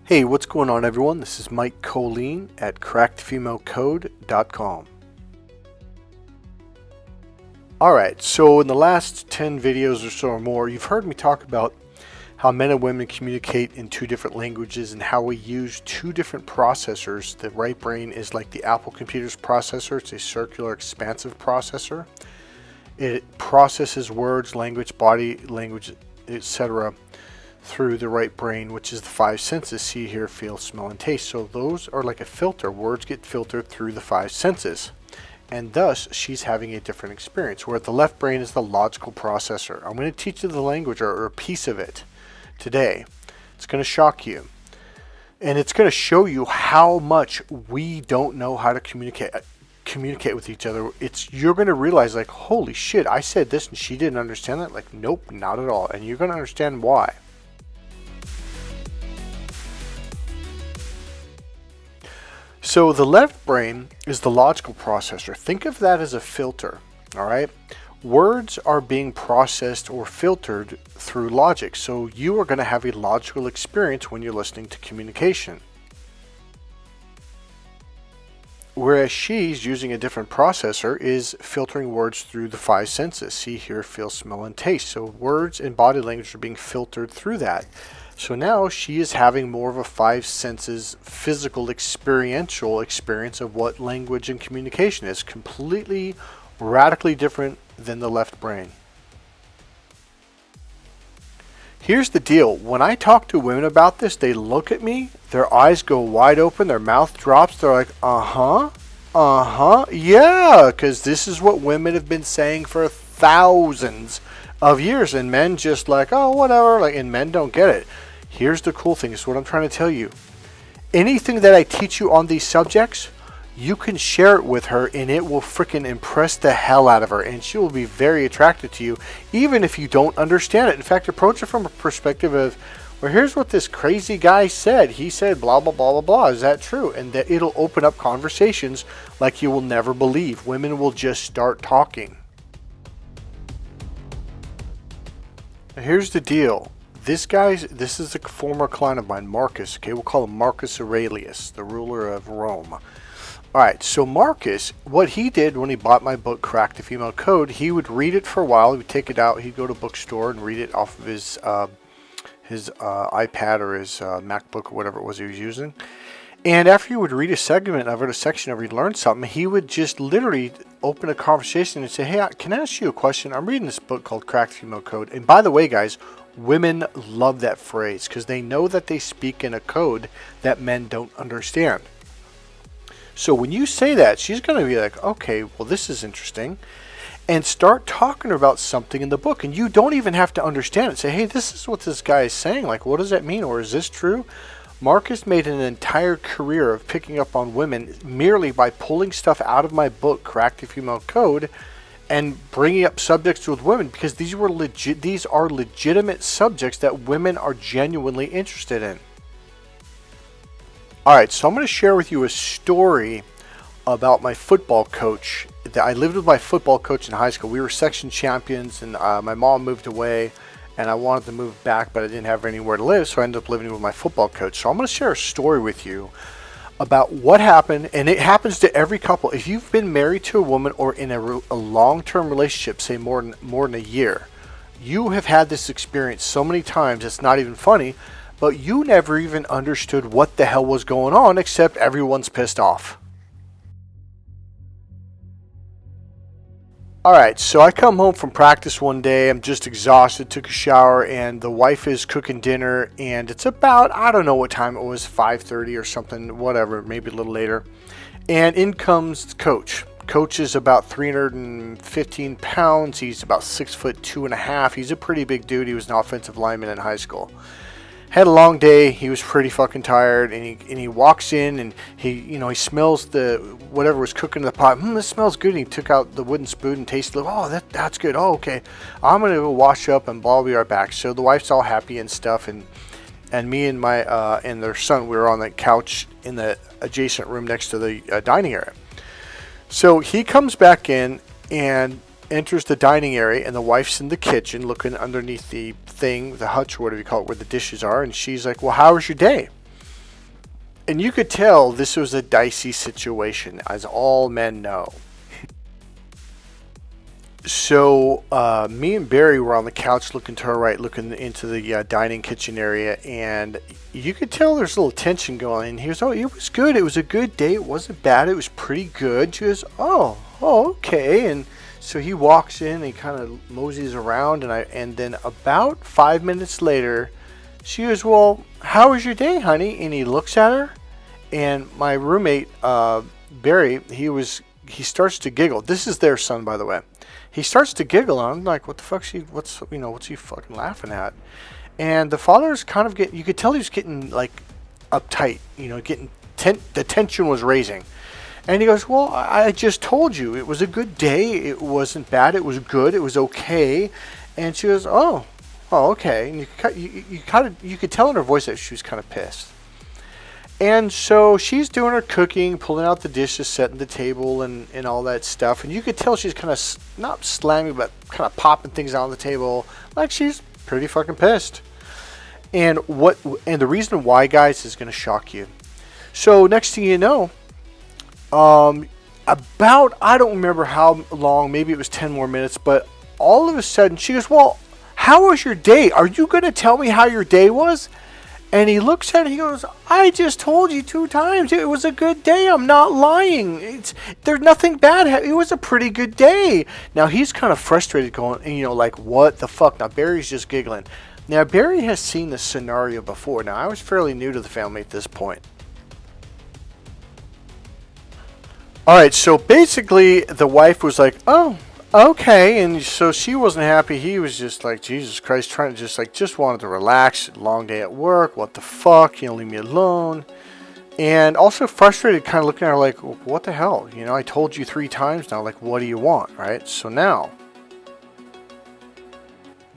Hey, what's going on everyone? This is Mike Kollin at crackedfemalecode.com. Alright, so in the last 10 videos or so or more, you've heard me talk about how men and women communicate in two different languages and how we use two different processors. The right brain is like the Apple computer's processor. It's a circular, expansive processor. It processes words, language, body language, etc. through the right brain, which is the five senses: see, hear, feel, smell, and taste. So those are like a filter. Words get filtered through the five senses, and thus she's having a different experience, where the left brain is the logical processor. I'm going to teach you the language, or a piece of it, today. It's going to shock you, and it's going to show you how much we don't know how to communicate with each other. You're going to realize, like, holy shit, I said this and she didn't understand that. Like, nope, not at all. And you're going to understand why. So the left brain is the logical processor. Think of that as a filter, all right? Words are being processed or filtered through logic. So you are going to have a logical experience when you're listening to communication. Whereas she's using a different processor, is filtering words through the five senses: see, hear, feel, smell, and taste. So words and body language are being filtered through that. So now she is having more of a five senses physical experiential experience of what language and communication is. Completely, radically different than the left brain. Here's the deal. When I talk to women about this, they look at me, their eyes go wide open, their mouth drops. They're like, yeah, because this is what women have been saying for thousands of years, and men just like, oh, whatever, like, and men don't get it. Here's the cool thing, is what I'm trying to tell you. Anything that I teach you on these subjects, you can share it with her and it will freaking impress the hell out of her, and she will be very attracted to you, even if you don't understand it. In fact, approach it from a perspective of, well, here's what this crazy guy said. He said blah, blah, blah, blah, blah. Is that true? And that it'll open up conversations like you will never believe. Women will just start talking. Now, here's the deal. This is a former client of mine, Marcus. Okay, we'll call him Marcus Aurelius, the ruler of Rome. All right, so Marcus, what he did when he bought my book, Crack the Female Code, he would read it for a while. He would take it out. He'd go to a bookstore and read it off of his iPad or his MacBook or whatever it was he was using. And after he would read a segment of it, a section of it, he learned something, he would just literally open a conversation and say, hey, can I ask you a question? I'm reading this book called Crack the Female Code. And by the way, guys, women love that phrase because they know that they speak in a code that men don't understand. So when you say that, she's going to be like, okay, well, this is interesting, and start talking about something in the book. And you don't even have to understand it. Say, hey, this is what this guy is saying. Like, what does that mean? Or is this true? Marcus made an entire career of picking up on women merely by pulling stuff out of my book, Crack the Female Code, and bringing up subjects with women, because these are legitimate subjects that women are genuinely interested in. Alright, so I'm going to share with you a story about my football coach. I lived with my football coach in high school. We were section champions, and my mom moved away, and I wanted to move back, but I didn't have anywhere to live, so I ended up living with my football coach. So I'm going to share a story with you about what happened, and it happens to every couple. If you've been married to a woman or in a long-term relationship, say more than a year, you have had this experience so many times it's not even funny, but you never even understood what the hell was going on, except everyone's pissed off. Alright, so I come home from practice one day, I'm just exhausted, took a shower, and the wife is cooking dinner, and it's about, I don't know what time it was, 5:30 or something, whatever, maybe a little later, and in comes the coach. Coach is about 315 pounds, he's about 6'2.5", he's a pretty big dude, he was an offensive lineman in high school. Had a long day, he was pretty fucking tired, and he walks in, and he smells the whatever was cooking in the pot. This smells good. And he took out the wooden spoon and tasted it. Oh, that's good. Oh, okay. I'm gonna go wash up, and I'll be right back. So the wife's all happy and stuff, and me and my and their son, we were on the couch in the adjacent room next to the dining area. So he comes back in and enters the dining area, and the wife's in the kitchen looking underneath the thing, the hutch or whatever you call it, where the dishes are, and she's like, well, how was your day? And you could tell this was a dicey situation, as all men know. So me and Barry were on the couch looking to our right, looking into the dining kitchen area, and you could tell there's a little tension going. And he goes, oh, it was good. It was a good day. It wasn't bad. It was pretty good. She goes, oh, okay. And so he walks in and he kind of moseys around, and then about 5 minutes later, she goes, well, how was your day, honey? And he looks at her, and my roommate, Barry, he starts to giggle. This is their son, by the way. He starts to giggle, and I'm like, what the fuck? What's he fucking laughing at? And the father's kind of you could tell he was getting like uptight, the tension was raising. And he goes, well, I just told you it was a good day. It wasn't bad. It was good. It was okay. And she goes, oh, okay. And you could tell in her voice that she was kind of pissed. And so she's doing her cooking, pulling out the dishes, setting the table, and all that stuff. And you could tell she's kind of not slamming, but kind of popping things on the table, like she's pretty fucking pissed. And the reason why, guys, is going to shock you. So next thing you know, I don't remember how long, maybe it was 10 more minutes, but all of a sudden she goes, well, how was your day? Are you going to tell me how your day was? And he looks at it, he goes, I just told you 2 times. It was a good day. I'm not lying. There's nothing bad. It was a pretty good day. Now, he's kind of frustrated going, like, what the fuck? Now, Barry's just giggling. Now, Barry has seen this scenario before. Now, I was fairly new to the family at this point. All right, so basically, the wife was like, oh, okay, and so she wasn't happy. He was just like, Jesus Christ, trying to just wanted to relax. Long day at work. What the fuck? Leave me alone. And also frustrated, kind of looking at her like, what the hell? I told you 3 times now. Like, what do you want, right? So now,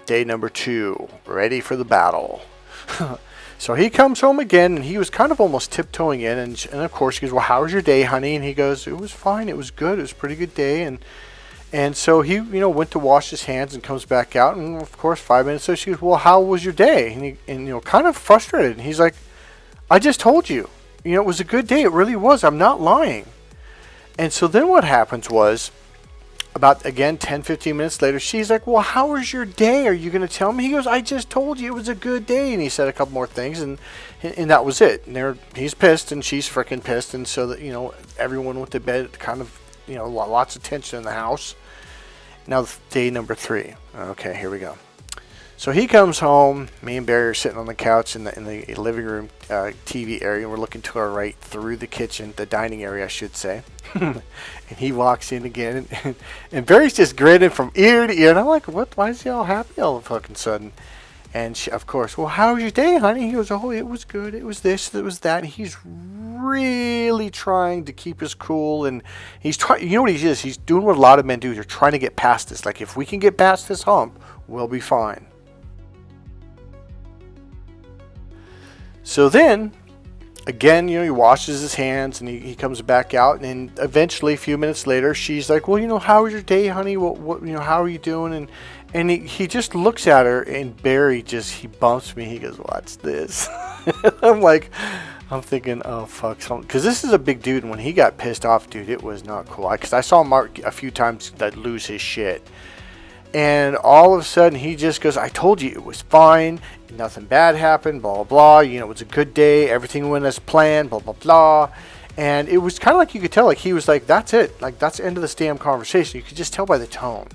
day number 2, ready for the battle. So he comes home again, and he was kind of almost tiptoeing in, and of course, he goes, well, how was your day, honey? And he goes, it was fine. It was good. It was a pretty good day. And so he, went to wash his hands and comes back out. And, of course, 5 minutes later, she goes, well, how was your day? And kind of frustrated. And he's like, I just told you. It was a good day. It really was. I'm not lying. And so then what happens was, about, again, 10, 15 minutes later, she's like, well, how was your day? Are you going to tell me? He goes, I just told you it was a good day. And he said a couple more things, and that was it. And he's pissed, and she's freaking pissed. And so that, everyone went to bed, kind of, lots of tension in the house. Now, day number 3. Okay, here we go. So he comes home. Me and Barry are sitting on the couch in the living room TV area, and we're looking to our right through the kitchen, the dining area, I should say. And he walks in again, and Barry's just grinning from ear to ear. And I'm like, what? Why is he all happy all of a fucking sudden? And she, of course, well, how was your day, honey? He goes, oh, it was good. It was this, it was that. And he's really trying to keep his cool, and he's trying. You know what he is? He's doing what a lot of men do. They're trying to get past this. Like, if we can get past this hump, we'll be fine. So then, again, he washes his hands, and he comes back out, and eventually, a few minutes later, she's like, well, how was your day, honey? What how are you doing? And he just looks at her, and Barry he bumps me. He goes, what's this? I'm thinking, oh, fuck. Because this is a big dude, and when he got pissed off, dude, it was not cool. Because I saw Mark a few times lose his shit. And all of a sudden, he just goes, I told you it was fine. Nothing bad happened, blah, blah, blah. It was a good day. Everything went as planned, blah, blah, blah. And it was kind of like you could tell, like, he was like, that's it. Like, that's the end of this damn conversation. You could just tell by the tone.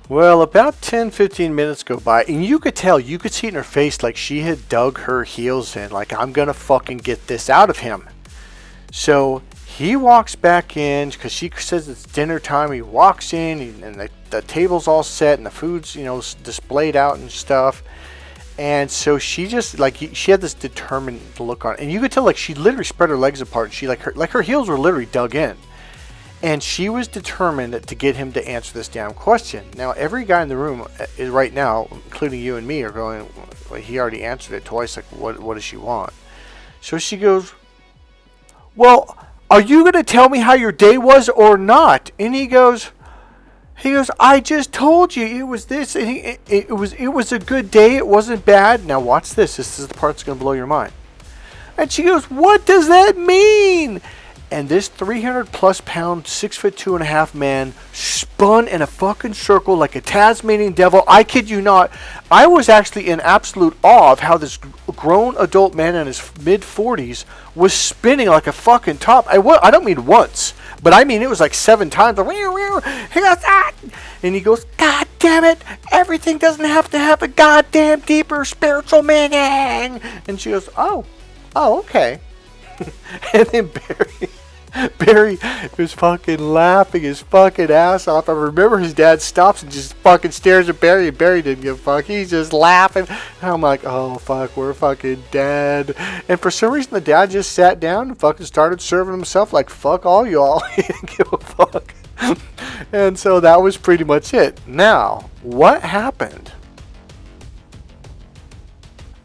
Well, about 10, 15 minutes go by, and you could tell, you could see it in her face, like she had dug her heels in, like, I'm going to fucking get this out of him. So he walks back in, because she says it's dinner time. He walks in, and the table's all set, and the food's, displayed out and stuff. And so she just, she had this determined look on it. And you could tell, she literally spread her legs apart. And she, her heels were literally dug in. And she was determined to get him to answer this damn question. Now, every guy in the room is right now, including you and me, are going, well, he already answered it twice. Like, what does she want? So she goes, well, are you going to tell me how your day was or not? And he goes, I just told you it was this. And it was a good day. It wasn't bad. Now, watch this. This is the part that's going to blow your mind. And she goes, what does that mean? And this 300 plus pound, 6'2.5" man spun in a fucking circle like a Tasmanian devil. I kid you not. I was actually in absolute awe of how this grown adult man in his mid 40s was spinning like a fucking top. I don't mean once, but I mean it was like 7 times. He goes, ah! And he goes, God damn it, everything doesn't have to have a goddamn deeper spiritual meaning. And she goes, oh, okay. And then Barry was fucking laughing his fucking ass off. I remember his dad stops and just fucking stares at Barry, and Barry didn't give a fuck. He's just laughing. And I'm like, oh fuck, we're fucking dead. And for some reason the dad just sat down and fucking started serving himself like fuck all y'all. He didn't give a fuck. And so that was pretty much it. Now, what happened?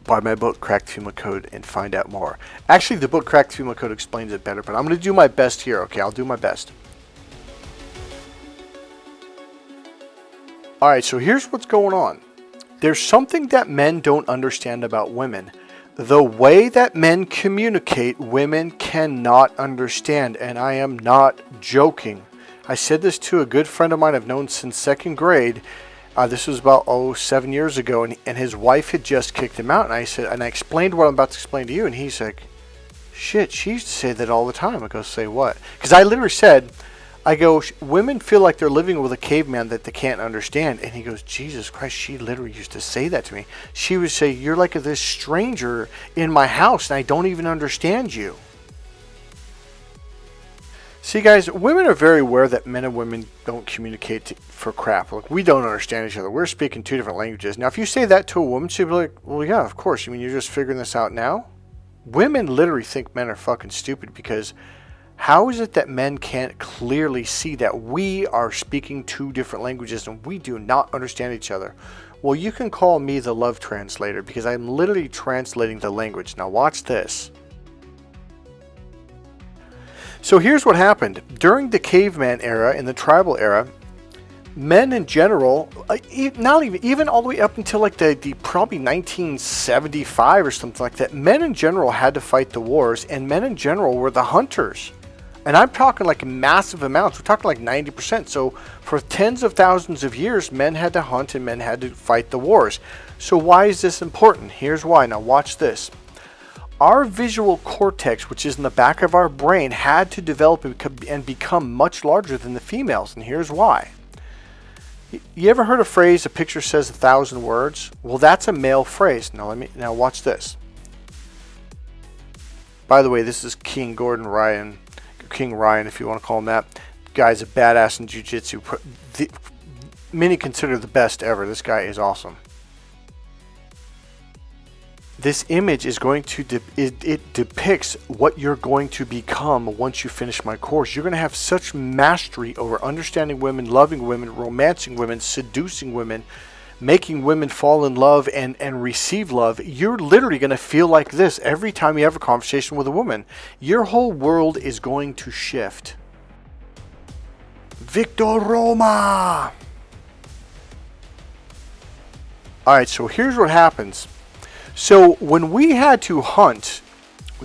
Buy my book, Cracked Female Code, and find out more. Actually, the book Cracked Female Code explains it better, but I'm going to do my best here, okay? I'll do my best. Alright, so here's what's going on. There's something that men don't understand about women. The way that men communicate, women cannot understand, and I am not joking. I said this to a good friend of mine I've known since 2nd grade. This was about 7 years ago, and his wife had just kicked him out. And I explained what I'm about to explain to you, and he's like, "Shit, she used to say that all the time." I go, "Say what?" Because I literally said, "I go, women feel like they're living with a caveman that they can't understand." And he goes, "Jesus Christ, she literally used to say that to me. She would say, 'You're like this stranger in my house, and I don't even understand you.'" See, guys, women are very aware that men and women don't communicate for crap. Like, we don't understand each other. We're speaking 2 different languages. Now, if you say that to a woman, she'll be like, well, yeah, of course. You mean you're just figuring this out now? Women literally think men are fucking stupid, because how is it that men can't clearly see that we are speaking 2 different languages and we do not understand each other? Well, you can call me the love translator, because I'm literally translating the language. Now, watch this. So here's what happened. During the caveman era and the tribal era, men in general, not even all the way up until like the probably 1975 or something like that, men in general had to fight the wars, and men in general were the hunters. And I'm talking like massive amounts. We're talking like 90%. So for tens of thousands of years, men had to hunt and men had to fight the wars. So why is this important? Here's why. Now watch this. Our visual cortex, which is in the back of our brain, had to develop and become much larger than the females, and here's why. You ever heard a phrase, a picture says 1,000 words? Well, that's a male phrase. Now watch this. By the way, this is King Ryan, if you want to call him that. Guy's a badass in jiu-jitsu. Many consider the best ever. This guy is awesome. This image is going to, it depicts what you're going to become once you finish my course. You're going to have such mastery over understanding women, loving women, romancing women, seducing women, making women fall in love and receive love. You're literally going to feel like this every time you have a conversation with a woman. Your whole world is going to shift. Victor Roma! Alright, so here's what happens. So when we had to hunt,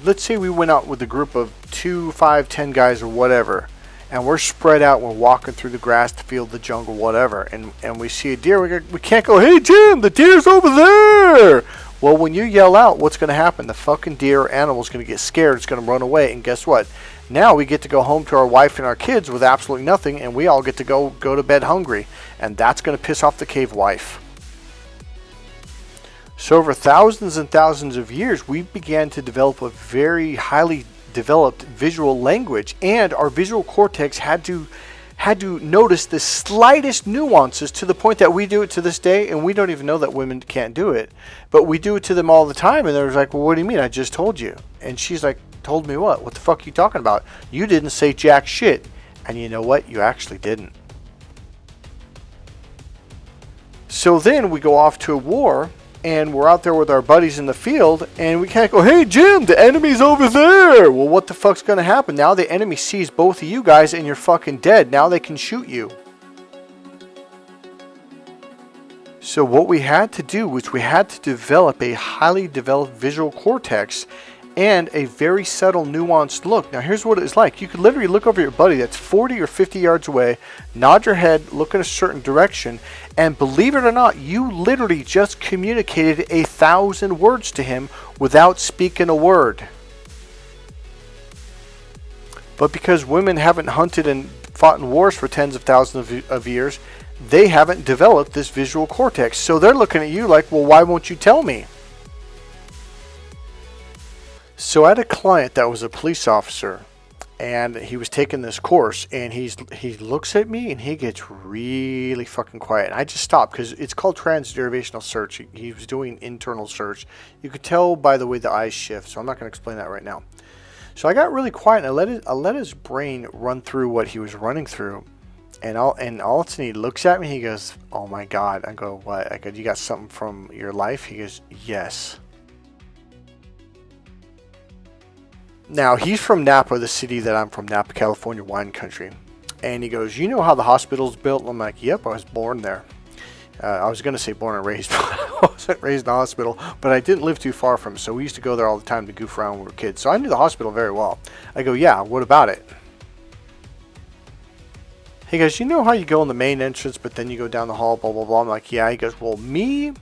let's say we went out with a group of 2, 5, 10 guys or whatever, and we're spread out, we're walking through the grass, the field, the jungle, whatever, and we see a deer, we can't go, "Hey Jim, the deer's over there!" Well, when you yell out, what's going to happen? The fucking deer or animal's going to get scared, it's going to run away, and guess what? Now we get to go home to our wife and our kids with absolutely nothing, and we all get to go to bed hungry, and that's going to piss off the cave wife. So over thousands and thousands of years, we began to develop a very highly developed visual language, and our visual cortex had to notice the slightest nuances, to the point that we do it to this day, and we don't even know that women can't do it, but we do it to them all the time. And they're like, "Well, what do you mean? I just told you." And she's like, "Told me what? What the fuck are you talking about? You didn't say jack shit." And you know what? You actually didn't. So then we go off to a war, and we're out there with our buddies in the field, and we can't go, "Hey Jim, the enemy's over there." Well, what the fuck's gonna happen? Now the enemy sees both of you guys and you're fucking dead. Now they can shoot you. So what we had to do was we had to develop a highly developed visual cortex, and a very subtle, nuanced look. Now, here's what it's like. You could literally look over your buddy that's 40 or 50 yards away, nod your head, look in a certain direction, and believe it or not, you literally just communicated 1,000 words to him without speaking a word. But because women haven't hunted and fought in wars for tens of thousands of years, they haven't developed this visual cortex. So they're looking at you like, well, why won't you tell me? So I had a client that was a police officer, and he was taking this course, and he looks at me and he gets really fucking quiet. And I just stopped because it's called transderivational search. He was doing internal search. You could tell by the way the eyes shift, so I'm not going to explain that right now. So I got really quiet, and I let his brain run through what he was running through. And all of a sudden he looks at me, he goes, "Oh my God." I go, "What?" I go, "You got something from your life?" He goes, "Yes." Now, he's from Napa, the city that I'm from, Napa, California, wine country. And he goes, "You know how the hospital's built?" And I'm like, "Yep, I was born there." I was going to say born and raised, but I wasn't raised in a hospital, but I didn't live too far from it, so we used to go there all the time to goof around when we were kids. So I knew the hospital very well. I go, "Yeah, what about it?" He goes, "You know how you go in the main entrance, but then you go down the hall, blah, blah, blah." I'm like, "Yeah." He goes, "Well, me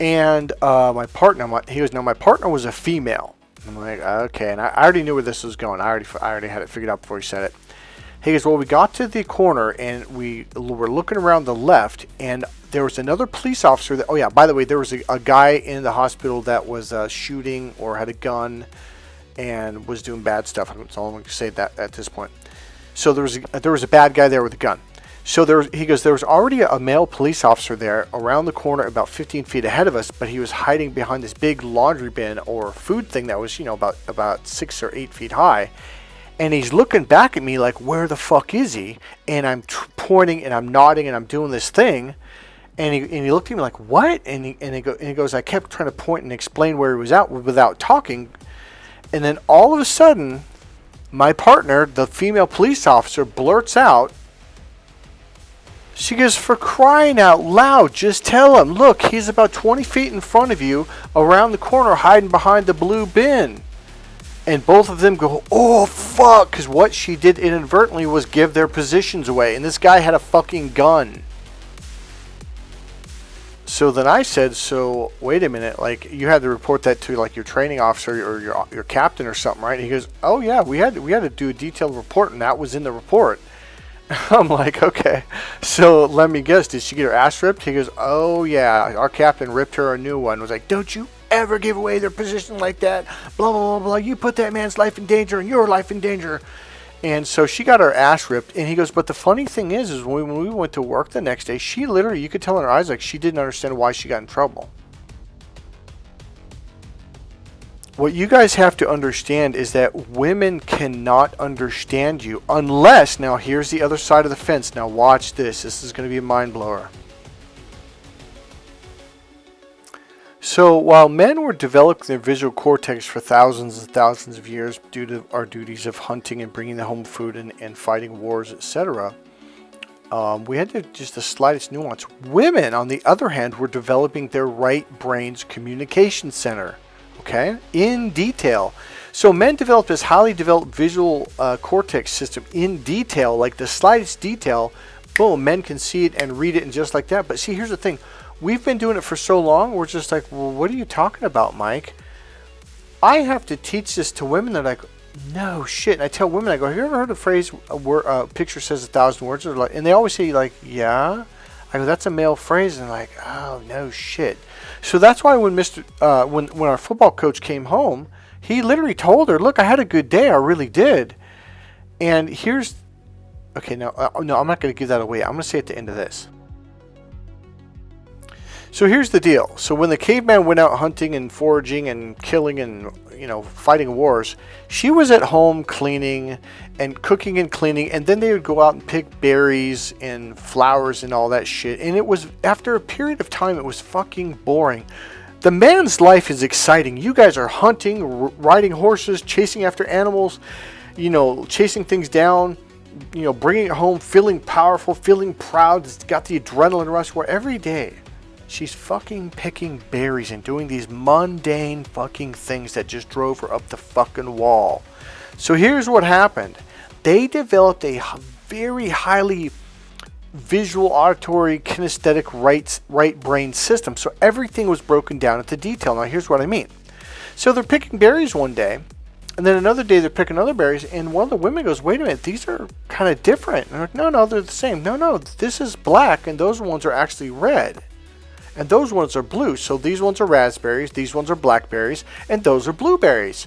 and my partner," he goes, "No, my partner was a female." I'm like, "Okay." And I already knew where this was going. I already had it figured out before he said it. He goes, "Well, we got to the corner and we were looking around the left, and there was another police officer that, oh yeah, by the way, there was a guy in the hospital that was shooting or had a gun and was doing bad stuff." That's all I'm going to say that at this point. So there was a bad guy there with a gun. So he goes, "There was already a male police officer there around the corner about 15 feet ahead of us, but he was hiding behind this big laundry bin or food thing that was, about 6 or 8 feet high. And he's looking back at me like, where the fuck is he?" And I'm pointing and I'm nodding and I'm doing this thing. And he looked at me like, "What?" And he goes, "I kept trying to point and explain where he was at without talking." And then all of a sudden, my partner, the female police officer, blurts out, she goes, "For crying out loud, just tell him, look, he's about 20 feet in front of you around the corner hiding behind the blue bin." And both of them go, "Oh, fuck," because what she did inadvertently was give their positions away. And this guy had a fucking gun. So then I said, "So wait a minute, like you had to report that to like your training officer or your captain or something, right?" And he goes, "Oh yeah, we had to do a detailed report, and that was in the report." I'm like, "Okay, so let me guess, did she get her ass ripped?" He goes, "Oh yeah, our captain ripped her a new one." Was like, "Don't you ever give away their position like that, blah blah blah blah. You put that man's life in danger and your life in danger." And so she got her ass ripped. And he goes, "But the funny thing is when we went to work the next day, she literally, you could tell in her eyes like she didn't understand why she got in trouble." What you guys have to understand is that women cannot understand you unless, now here's the other side of the fence. Now watch this. This is going to be a mind blower. So while men were developing their visual cortex for thousands and thousands of years due to our duties of hunting and bringing home food and fighting wars, etc., we had to just the slightest nuance. Women, on the other hand, were developing their right brain's communication center, okay, in detail. So men developed this highly developed visual cortex system in detail, like the slightest detail, boom, men can see it and read it and just like that. But see, here's the thing. We've been doing it for so long, we're just like, "Well, what are you talking about, Mike?" I have to teach this to women. They're like, "No shit." And I tell women, I go, "Have you ever heard the phrase, a picture says 1,000 words?" And they always say, like, "Yeah." I go, "That's a male phrase." And they're like, "Oh, no shit." So that's why when when our football coach came home, he literally told her, "Look, I had a good day. I really did." And here's, okay, no, I'm not going to give that away. I'm going to say at the end of this. So here's the deal. So when the caveman went out hunting and foraging and killing and, fighting wars, she was at home cleaning and cooking and cleaning, and then they would go out and pick berries and flowers and all that shit. And it was, after a period of time, it was fucking boring. The man's life is exciting. You guys are hunting, riding horses, chasing after animals, chasing things down, bringing it home, feeling powerful, feeling proud. It's got the adrenaline rush where every day She's fucking picking berries and doing these mundane fucking things that just drove her up the fucking wall. So here's what happened. They developed a very highly visual, auditory, kinesthetic right brain system. So everything was broken down into detail. Now here's what I mean. So they're picking berries one day, and then another day they're picking other berries, and one of the women goes, wait a minute, these are kind of different. And they're like, no, they're the same. No, this is black, and those ones are actually red. And those ones are blue. So these ones are raspberries, these ones are blackberries, and those are blueberries.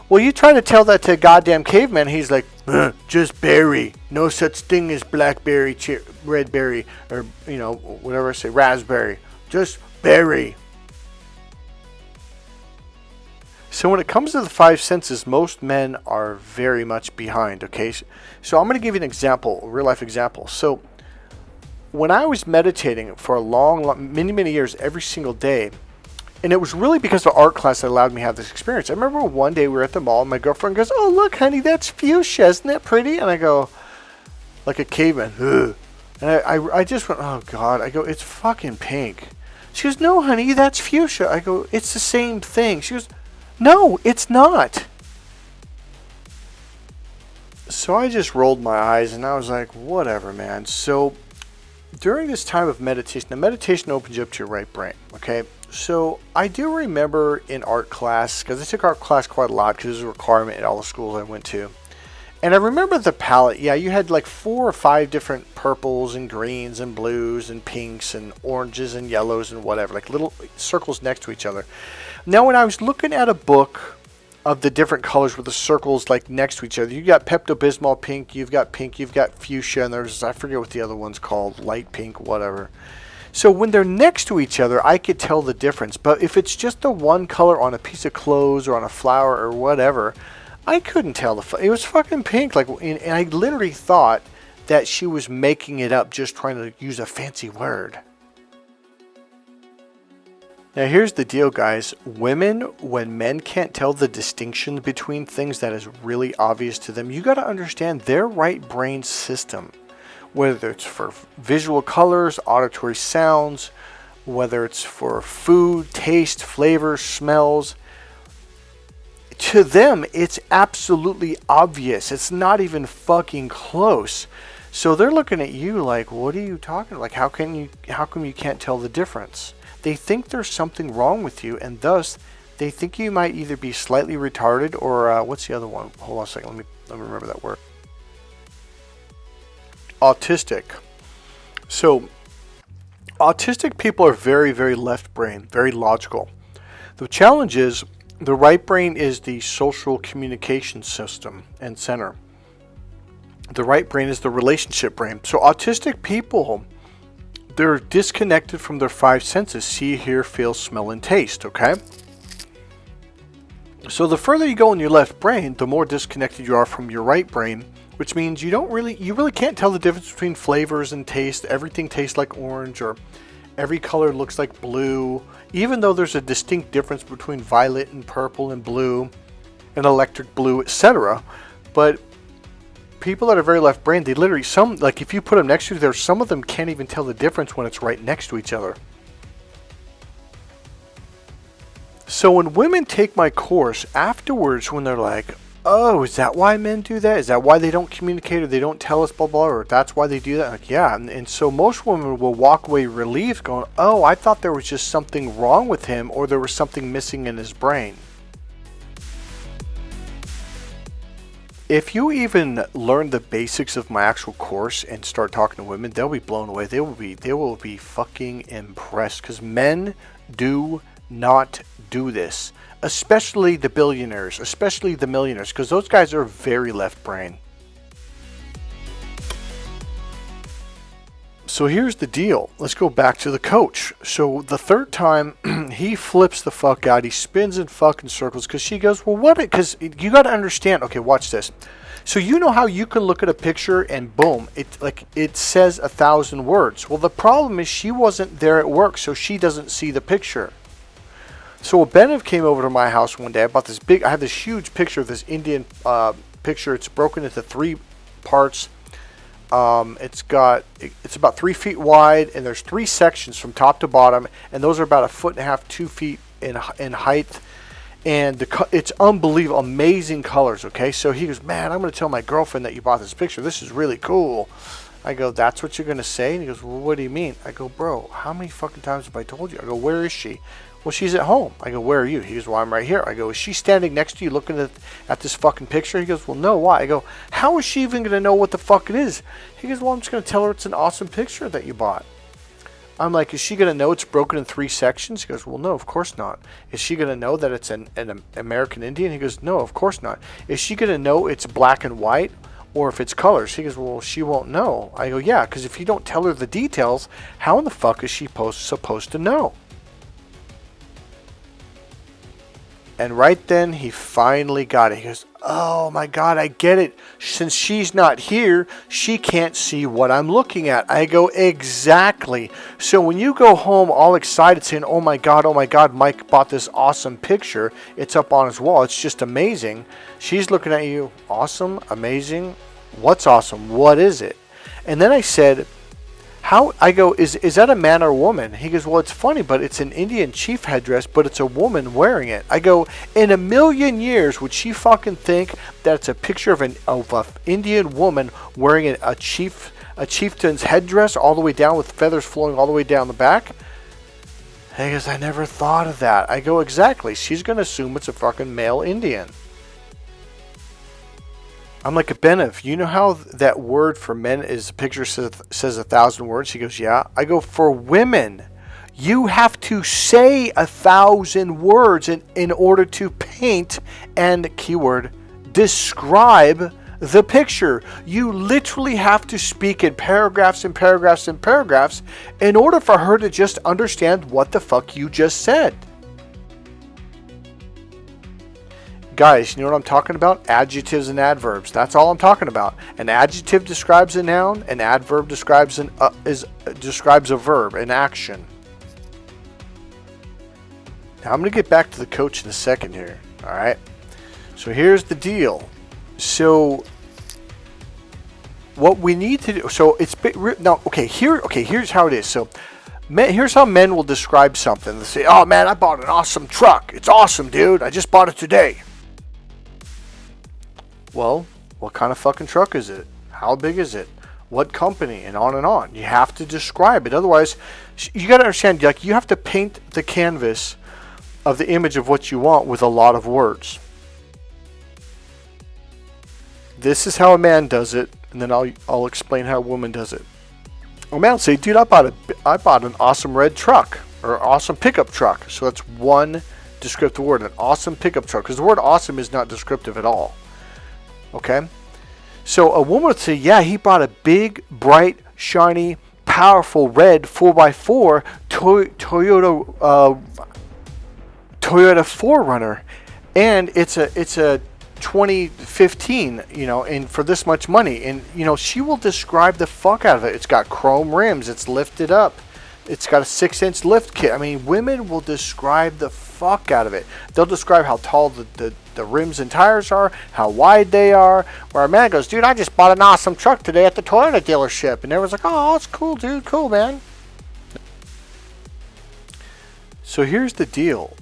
Well, you try to tell that to a goddamn caveman, he's like, just berry. No such thing as blackberry, red berry, or, whatever I say, raspberry. Just berry. So when it comes to the five senses, most men are very much behind, okay? So I'm going to give you an example, a real-life example. So when I was meditating for many years, every single day, and it was really because of art class that allowed me to have this experience. I remember one day we were at the mall and my girlfriend goes, oh, look, honey, that's fuchsia. Isn't that pretty? And I go, like a caveman, ugh. And I just went, oh, God. I go, it's fucking pink. She goes, no, honey, that's fuchsia. I go, it's the same thing. She goes, no, it's not. So I just rolled my eyes and I was like, whatever, man. So during this time of meditation, the meditation opens you up to your right brain, okay? So I do remember in art class, because I took art class quite a lot because it was a requirement at all the schools I went to. And I remember the palette. Yeah, you had like 4 or 5 different purples and greens and blues and pinks and oranges and yellows and whatever, like little circles next to each other. Now, when I was looking at a book of the different colors with the circles like next to each other, you got Pepto-Bismol pink, you've got fuchsia, and there's, I forget what the other one's called, light pink, whatever. So when they're next to each other, I could tell the difference. But if it's just the one color on a piece of clothes or on a flower or whatever, I couldn't tell it was fucking pink. And I literally thought that she was making it up, just trying to use a fancy word. Now here's the deal, guys. Women, when men can't tell the distinction between things that is really obvious to them, you got to understand their right brain system. Whether it's for visual colors, auditory sounds, whether it's for food, taste, flavor, smells. To them, it's absolutely obvious. It's not even fucking close. So they're looking at you like, what are you talking about? Like, how come you can't tell the difference? They think there's something wrong with you, and thus they think you might either be slightly retarded or what's the other one? Hold on a second. Let me remember that word. Autistic. So autistic people are very, very left brain, very logical. The challenge is the right brain is the social communication system and center. The right brain is the relationship brain. So autistic people, they're disconnected from their 5 senses: see, hear, feel, smell, and taste, okay? So the further you go in your left brain, the more disconnected you are from your right brain, which means you really can't tell the difference between flavors and taste. Everything tastes like orange, or every color looks like blue, even though there's a distinct difference between violet and purple and blue and electric blue, etc. But people that are very left brain, they literally, if you put them next to each other, some of them can't even tell the difference when it's right next to each other. So when women take my course afterwards, when they're like, oh, is that why men do that? Is that why they don't communicate, or they don't tell us blah blah, or that's why they do that? Like, yeah. And so most women will walk away relieved going, oh, I thought there was just something wrong with him, or there was something missing in his brain. If you even learn the basics of my actual course and start talking to women, they'll be blown away. They will be fucking impressed, because men do not do this. Especially the billionaires, especially the millionaires, because those guys are very left brain. So here's the deal. Let's go back to the coach. So the third time, he flips the fuck out. He spins in fucking circles because she goes, well, what? Because you got to understand. Okay, watch this. So you know how you can look at a picture and boom, it says 1,000 words. Well, the problem is she wasn't there at work, so she doesn't see the picture. So Benev came over to my house one day. I have this huge picture of this Indian picture. It's broken into 3 parts. It's about 3 feet wide, and there's 3 sections from top to bottom, and those are about 1.5 feet, 2 feet in height. And it's unbelievable, amazing colors. Okay, so he goes, man, I'm going to tell my girlfriend that you bought this picture. This is really cool. I go, that's what you're going to say? And he goes, well, what do you mean? I go, bro, how many fucking times have I told you? I go, where is she? Well, she's at home. I go, where are you? He goes, well, I'm right here. I go, is she standing next to you looking at this fucking picture? He goes, well, no, why? I go, how is she even going to know what the fuck it is? He goes, well, I'm just going to tell her it's an awesome picture that you bought. I'm like, is she going to know it's broken in 3 sections? He goes, well, no, of course not. Is she going to know that it's an American Indian? He goes, no, of course not. Is she going to know it's black and white or if it's colors? He goes, well, she won't know. I go, yeah, because if you don't tell her the details, how in the fuck is she supposed to know? And right then, he finally got it. He goes, oh my God, I get it. Since she's not here, she can't see what I'm looking at. I go, exactly. So when you go home all excited saying, oh my God, Mike bought this awesome picture. It's up on his wall. It's just amazing. She's looking at you, awesome, amazing. What's awesome? What is it? And then I said, I go, is that a man or a woman? He goes, well, it's funny, but it's an Indian chief headdress, but it's a woman wearing it. I go, in a million years, would she fucking think that it's a picture of an Indian woman wearing a chieftain's headdress all the way down with feathers flowing all the way down the back? He goes, I never thought of that. I go, exactly. She's going to assume it's a fucking male Indian. I'm like, Benev, you know how that word for men is a picture says 1,000 words? He goes, yeah. I go, for women, you have to say 1,000 words in order to paint and, keyword, describe the picture. You literally have to speak in paragraphs and paragraphs and paragraphs in order for her to just understand what the fuck you just said. Guys, you know what I'm talking about? Adjectives and adverbs. That's all I'm talking about. An adjective describes a noun. An adverb describes a verb, an action. Now I'm going to get back to the coach in a second here. All right. So here's the deal. So what we need to do. So it's now. Okay. Here's how it is. So here's how men will describe something. They say, "Oh man, I bought an awesome truck. It's awesome, dude. I just bought it today." Well, what kind of fucking truck is it? How big is it? What company? And on and on. You have to describe it. Otherwise, you got to understand, like, you have to paint the canvas of the image of what you want with a lot of words. This is how a man does it, and then I'll explain how a woman does it. A man will say, dude, I bought an awesome red truck, or awesome pickup truck. So that's one descriptive word, an awesome pickup truck, because the word awesome is not descriptive at all. Okay, so a woman would say, yeah, he bought a big, bright, shiny, powerful red 4x4 Toyota 4Runner, and it's a 2015, and for this much money. And she will describe the fuck out of it. It's got chrome rims, it's lifted up, it's got a 6-inch lift kit. I mean, women will describe the fuck out of it. They'll describe how tall the rims and tires are, how wide they are. Where a man goes, dude, I just bought an awesome truck today at the Toyota dealership. And everyone's like, oh, it's cool, dude. Cool, man. So here's the deal.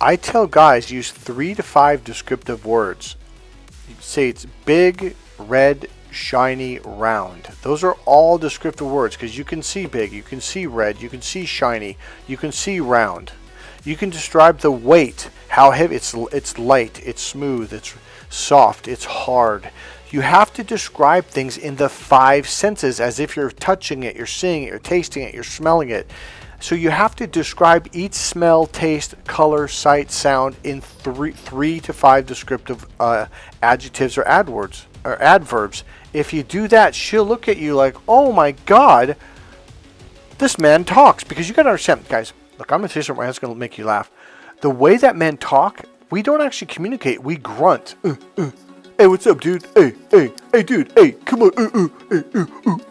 I tell guys, use 3 to 5 descriptive words. You say it's big, red, shiny, round. Those are all descriptive words because you can see big, you can see red, you can see shiny, you can see round. You can describe the weight, how heavy, it's light, it's smooth, it's soft, it's hard. You have to describe things in the 5 senses as if you're touching it, you're seeing it, you're tasting it, you're smelling it. So you have to describe each smell, taste, color, sight, sound in 3 to 5 descriptive adjectives or adverbs. If you do that, she'll look at you like, oh my God, this man talks. Because you got to understand, guys, look, I'm going to say something that's going to make you laugh. The way that men talk, we don't actually communicate. We grunt. Hey, what's up, dude? Hey, dude. Hey, come on.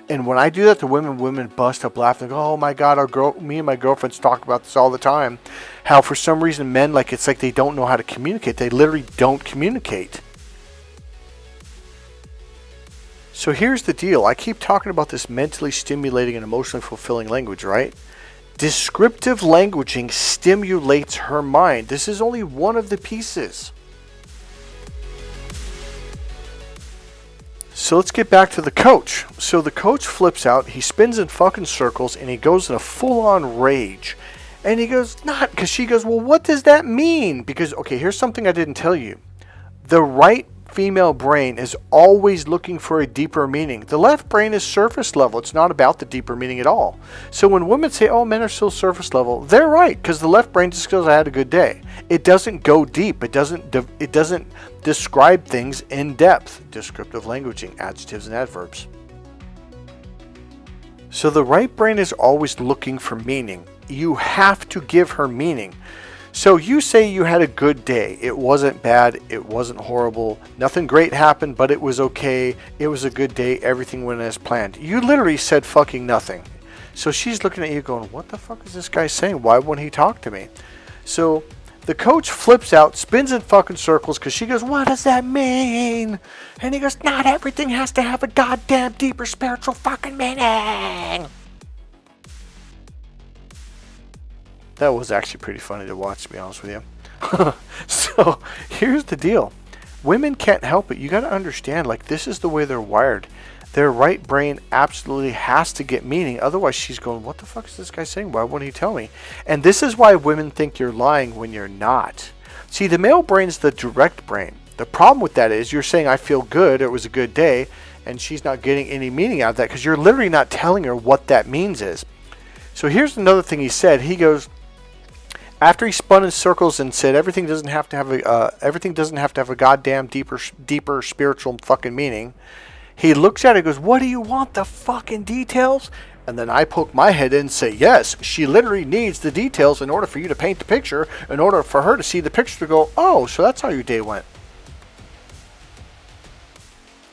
And when I do that to women bust up laughing. Go, oh my God, me and my girlfriends talk about this all the time. How for some reason men, it's like they don't know how to communicate. They literally don't communicate. So here's the deal. I keep talking about this mentally stimulating and emotionally fulfilling language, right? Descriptive languaging stimulates her mind. This is only one of the pieces. So let's get back to the coach. So the coach flips out, he spins in fucking circles, and he goes in a full-on rage. And he goes, because she goes, well, what does that mean? Because, okay, here's something I didn't tell you. The right female brain is always looking for a deeper meaning. The left brain is surface level. It's not about the deeper meaning at all. So when women say, oh, men are still surface level, they're right, because the left brain just goes, I had a good day. It doesn't go deep. It doesn't describe things in depth. Descriptive languaging, adjectives and adverbs. So the right brain is always looking for meaning. You have to give her meaning. So you say you had a good day. It wasn't bad. It wasn't horrible. Nothing great happened, but it was okay. It was a good day. Everything went as planned. You literally said fucking nothing. So she's looking at you going, what the fuck is this guy saying? Why wouldn't he talk to me? So the coach flips out, spins in fucking circles, because she goes, what does that mean? And he goes, not everything has to have a goddamn deeper spiritual fucking meaning. That was actually pretty funny to watch, to be honest with you. So here's the deal. Women can't help it. You got to understand, like, this is the way they're wired. Their right brain absolutely has to get meaning. Otherwise, she's going, what the fuck is this guy saying? Why wouldn't he tell me? And this is why women think you're lying when you're not. See, the male brain is the direct brain. The problem with that is you're saying, I feel good, it was a good day, and she's not getting any meaning out of that because you're literally not telling her what that means is. So here's another thing he said. He goes, after he spun in circles and said everything doesn't have to have a goddamn deeper spiritual fucking meaning, he looks at it and goes, what do you want, the fucking details? And then I poke my head in and say, yes, she literally needs the details in order for you to paint the picture, in order for her to see the picture to go, oh, so that's how your day went.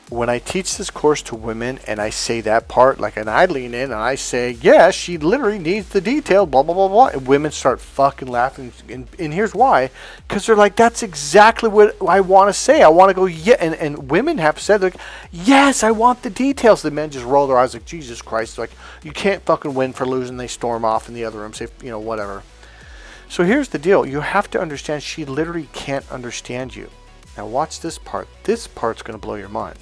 When I teach this course to women and I say that part, like, and I lean in and I say, yeah, she literally needs the detail, blah, blah, blah, blah, and women start fucking laughing. And here's why. Because they're like, that's exactly what I want to say. I want to go, yeah. And women have said, like, yes, I want the details. The men just roll their eyes like, Jesus Christ. Like, you can't fucking win for losing. They storm off in the other room, say, you know, whatever. So here's the deal. You have to understand she literally can't understand you. Now watch this part. This part's going to blow your mind.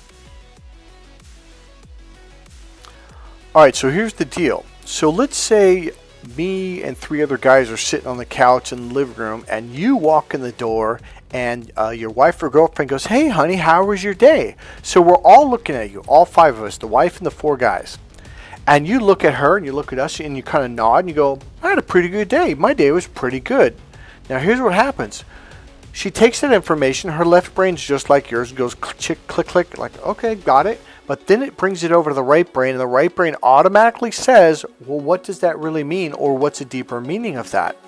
Alright, so here's the deal. So let's say me and 3 other guys are sitting on the couch in the living room, and you walk in the door, and your wife or girlfriend goes, hey honey, how was your day? So we're all looking at you, all 5 of us, the wife and the 4 guys. And you look at her and you look at us and you kind of nod and you go, I had a pretty good day. My day was pretty good. Now here's what happens. She takes that information, her left brain's just like yours, goes click, click, click, like, okay, got it. But then it brings it over to the right brain, and the right brain automatically says, well, what does that really mean, or what's a deeper meaning of that?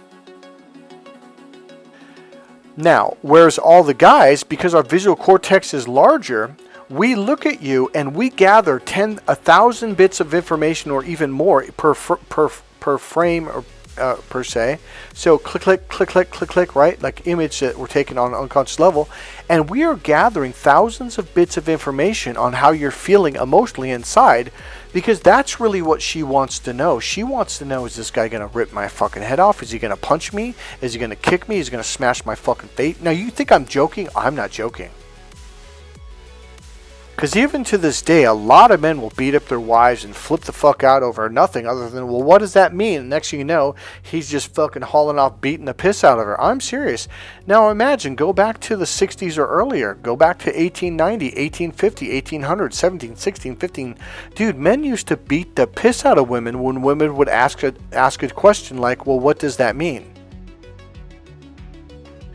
Now, whereas all the guys, because our visual cortex is larger, we look at you and we gather 1,000 bits of information or even more per frame or per se. So click, click, click, click, click, click, right? Like image that we're taking on an unconscious level. And we are gathering thousands of bits of information on how you're feeling emotionally inside, because that's really what she wants to know. She wants to know, is this guy going to rip my fucking head off? Is he going to punch me? Is he going to kick me? Is he going to smash my fucking face? Now you think I'm joking? I'm not joking. Because even to this day, a lot of men will beat up their wives and flip the fuck out over nothing other than, well, what does that mean? And next thing you know, he's just fucking hauling off, beating the piss out of her. I'm serious. Now imagine, go back to the 60s or earlier. Go back to 1890, 1850, 1800, 17, 16, 15. Dude, men used to beat the piss out of women when women would ask a question like, well, what does that mean?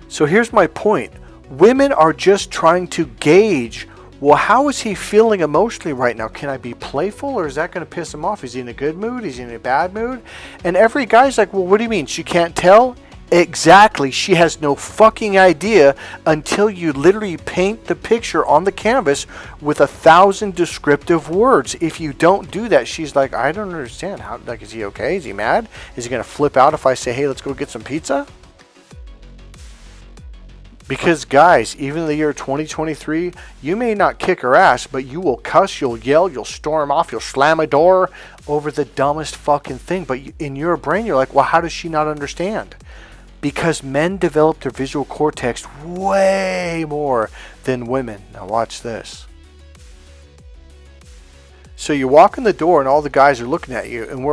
So here's my point. Women are just trying to gauge, well, how is he feeling emotionally right now? Can I be playful, or is that going to piss him off? Is he in a good mood? Is he in a bad mood? And every guy's like, well, what do you mean? She can't tell? Exactly. She has no fucking idea until you literally paint the picture on the canvas with 1,000 descriptive words. If you don't do that, she's like, I don't understand. How? Like, is he okay? Is he mad? Is he going to flip out if I say, hey, let's go get some pizza? Because guys, even in the year 2023, you may not kick her ass, but you will cuss, you'll yell, you'll storm off, you'll slam a door over the dumbest fucking thing. But in your brain, you're like, well, how does she not understand? Because men develop their visual cortex way more than women. Now watch this. So you walk in the door and all the guys are looking at you, and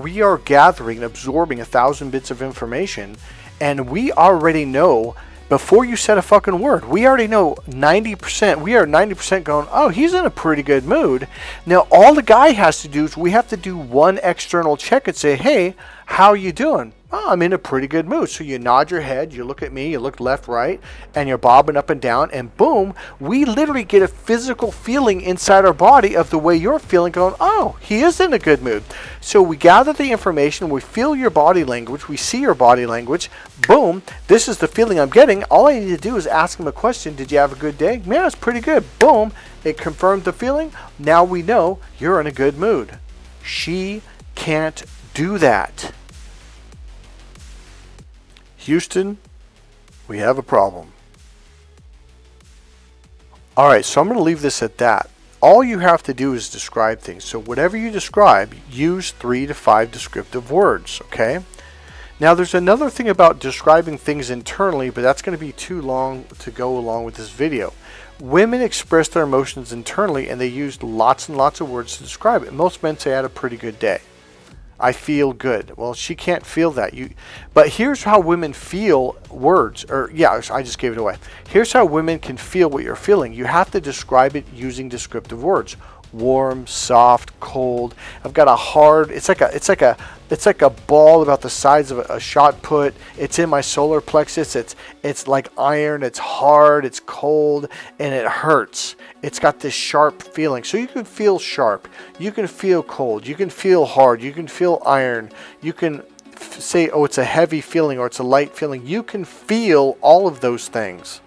we are gathering and absorbing 1,000 bits of information, and we already know. Before you said a fucking word, we already know 90%. We are 90% going, oh, he's in a pretty good mood. Now, all the guy has to do is we have to do one external check and say, hey, how are you doing? Oh, I'm in a pretty good mood. So you nod your head, you look at me, you look left, right, and you're bobbing up and down, and boom, we literally get a physical feeling inside our body of the way you're feeling, going, oh, he is in a good mood. So we gather the information, we feel your body language, we see your body language, boom, this is the feeling I'm getting. All I need to do is ask him a question. Did you have a good day? Yeah, it's pretty good. Boom, it confirmed the feeling. Now we know you're in a good mood. She can't do that. Houston, we have a problem. Alright, so I'm going to leave this at that. All you have to do is describe things. So whatever you describe, use 3 to 5 descriptive words, okay? Now there's another thing about describing things internally, but that's going to be too long to go along with this video. Women express their emotions internally, and they use lots and lots of words to describe it. Most men say I had a pretty good day. I feel good. Well, she can't feel that. But here's how women feel words. I just gave it away. Here's how women can feel what you're feeling. You have to describe it using descriptive words. Warm, soft, cold. I've got a hard. It's like a ball about the size of a shot put. It's in my solar plexus. It's like iron. It's hard. It's cold, and it hurts. It's got this sharp feeling. So you can feel sharp. You can feel cold. You can feel hard. You can feel iron. You can say, oh, it's a heavy feeling or it's a light feeling. You can feel all of those things.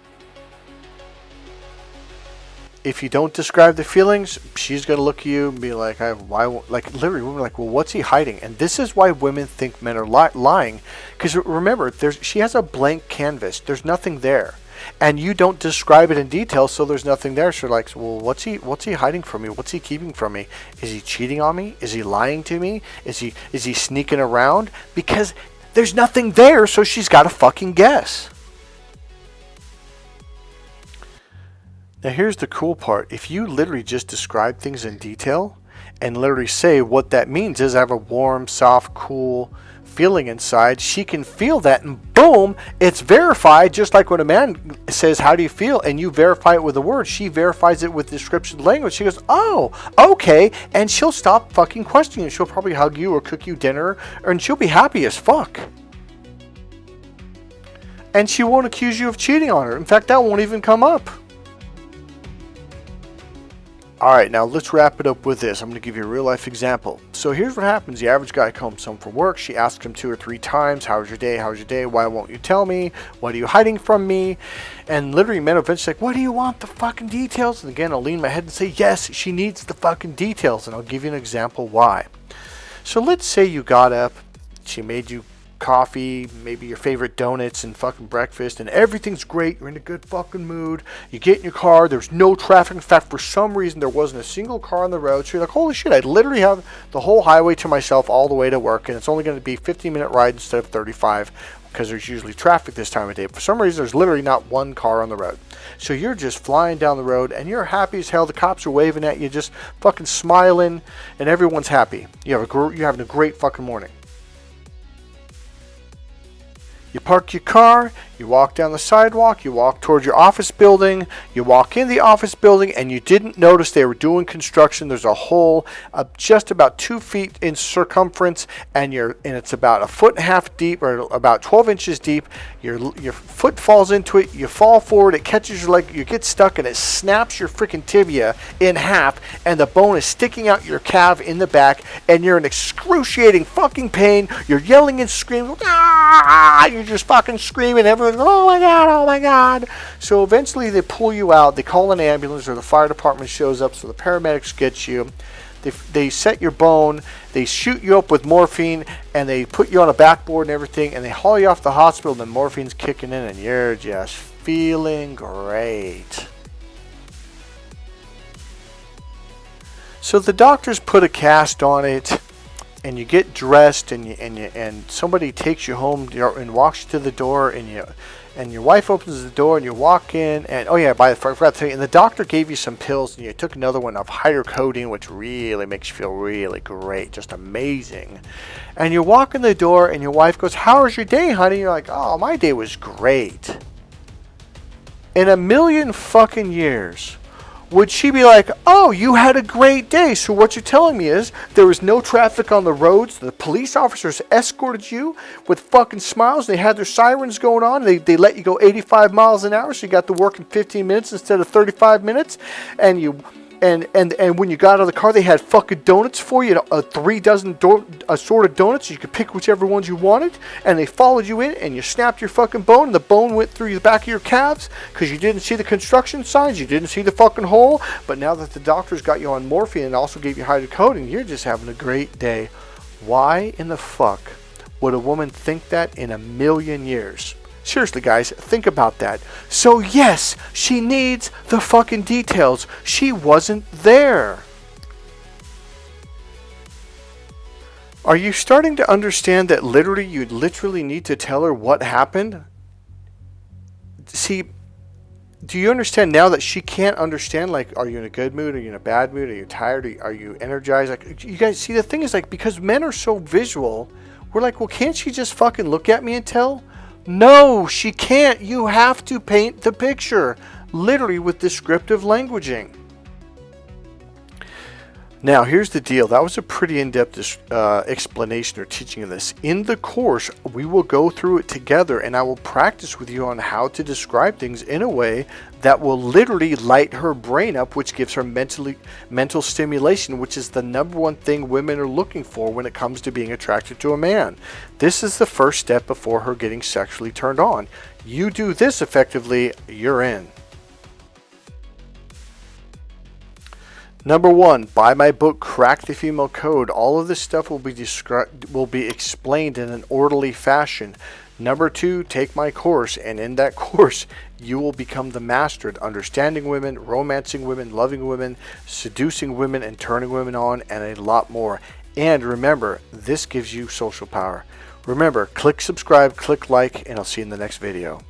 If you don't describe the feelings, she's going to look at you and be like, literally, women are like, well, what's he hiding? And this is why women think men are lying. Because remember, she has a blank canvas. There's nothing there. And you don't describe it in detail, so there's nothing there. So like, well, what's he hiding from me? What's he keeping from me? Is he cheating on me? Is he lying to me? Is he sneaking around? Because there's nothing there, so she's got to fucking guess. Now here's the cool part. If you literally just describe things in detail and literally say what that means is I have a warm, soft, cool feeling inside, she can feel that, and boom, it's verified. Just like when a man says, how do you feel? And you verify it with a word, she verifies it with description language. She goes, oh, okay. And she'll stop fucking questioning. She'll probably hug you or cook you dinner, and she'll be happy as fuck. And she won't accuse you of cheating on her. In fact, that won't even come up. Alright, now let's wrap it up with this. I'm going to give you a real life example. So here's what happens. The average guy comes home from work. She asks him 2 or 3 times, how's your day? How's your day? Why won't you tell me? What are you hiding from me? And literally men eventually like, what do you want? The fucking details? And again, I'll lean my head and say, yes, she needs the fucking details. And I'll give you an example why. So let's say you got up, she made you coffee, maybe your favorite donuts and fucking breakfast, and everything's great. You're in a good fucking mood. You get in your car. There's no traffic. In fact, for some reason, there wasn't a single car on the road. So you're like, holy shit, I literally have the whole highway to myself all the way to work, and it's only going to be a 15-minute ride instead of 35 because there's usually traffic this time of day. For some reason, there's literally not one car on the road. So you're just flying down the road, and you're happy as hell. The cops are waving at you, just fucking smiling, and everyone's happy. You're having a great fucking morning. You park your car, you walk down the sidewalk, you walk towards your office building, you walk in the office building, and you didn't notice they were doing construction. There's a hole just about 2 feet in circumference, and it's about 1.5 feet deep, or about 12 inches deep. Your foot falls into it, you fall forward, it catches your leg, you get stuck, and it snaps your freaking tibia in half, and the bone is sticking out your calf in the back, and you're in excruciating fucking pain. You're yelling and screaming, ah! You're just fucking screaming. Everyone's, oh my god, oh my god. So eventually they pull you out. They call an ambulance, or the fire department shows up, so the paramedics get you. They set your bone, they shoot you up with morphine, and they put you on a backboard and everything, and they haul you off the hospital, and the morphine's kicking in, and you're just feeling great. So the doctors put a cast on it, and you get dressed, and somebody takes you home and walks you to the door, and your wife opens the door, and you walk in, and oh yeah, I forgot to tell you, and the doctor gave you some pills, and you took another one of hydrocodone, which really makes you feel really great, just amazing. And you walk in the door, and your wife goes, "How was your day, honey?" You're like, "Oh, my day was great." In a million fucking years, would she be like, "Oh, you had a great day, so what you're telling me is there was no traffic on the roads, the police officers escorted you with fucking smiles, they had their sirens going on, they let you go 85 miles an hour, so you got to work in 15 minutes instead of 35 minutes, and when you got out of the car, they had fucking donuts for you, 3 dozen assorted donuts, you could pick whichever ones you wanted, and they followed you in, and you snapped your fucking bone, and the bone went through the back of your calves, because you didn't see the construction signs, you didn't see the fucking hole, but now that the doctors got you on morphine and also gave you hydrocodone, you're just having a great day." Why in the fuck would a woman think that in a million years? Seriously, guys, think about that. So yes, she needs the fucking details. She wasn't there. Are you starting to understand that you literally need to tell her what happened? See, do you understand now that she can't understand, like, are you in a good mood? Are you in a bad mood? Are you tired? Are you energized? Like, you guys see, the thing is, like, because men are so visual, we're like, well, can't she just fucking look at me and tell? No, she can't. You have to paint the picture, literally with descriptive languaging. Now, here's the deal. That was a pretty in-depth explanation or teaching of this. In the course, we will go through it together, and I will practice with you on how to describe things in a way that will literally light her brain up, which gives her mental stimulation, which is the number one thing women are looking for when it comes to being attracted to a man. This is the first step before her getting sexually turned on. You do this effectively, you're in. Number 1, buy my book, Crack the Female Code. All of this stuff will be explained in an orderly fashion. Number 2, take my course, and in that course, you will become the master at understanding women, romancing women, loving women, seducing women, and turning women on, and a lot more. And remember, this gives you social power. Remember, click subscribe, click like, and I'll see you in the next video.